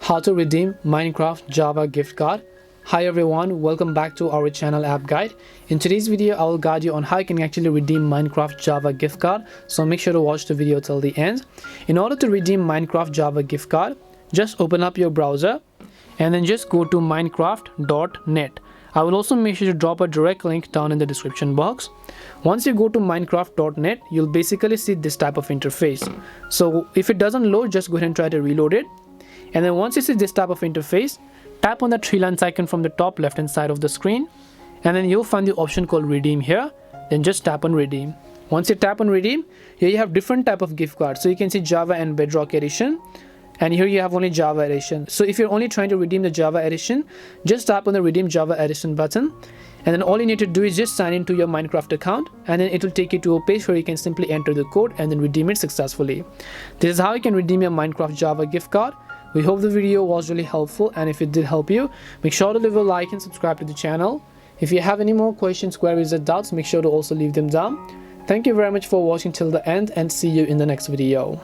how to redeem Minecraft Java gift card. Hi everyone, welcome back to our channel app guide. In today's video I will guide you on how you can actually redeem Minecraft Java gift card, so make sure to watch the video till the end. In order to redeem Minecraft Java gift card, just open up your browser and then just go to minecraft.net. I will also make sure to drop a direct link down in the description box. Once you go to minecraft.net, you'll basically see this type of interface. So if it doesn't load, just go ahead and try to reload it. And then once you see this type of interface, tap on the three lines icon from the top left hand side of the screen, and then you'll find the option called redeem here. Then just tap on redeem. Once you tap on redeem, here you have different type of gift cards. So you can see Java and Bedrock edition, and here you have only Java edition. So if you're only trying to redeem the Java edition, just tap on the redeem Java edition button, and then all you need to do is just sign into your Minecraft account, and then it will take you to a page where you can simply enter the code and then redeem it successfully. This is how you can redeem your Minecraft Java gift card. We hope the video was really helpful, and if it did help you, make sure to leave a like and subscribe to the channel. If you have any more questions, queries or doubts, make sure to also leave them down. Thank you very much for watching till the end, and see you in the next video.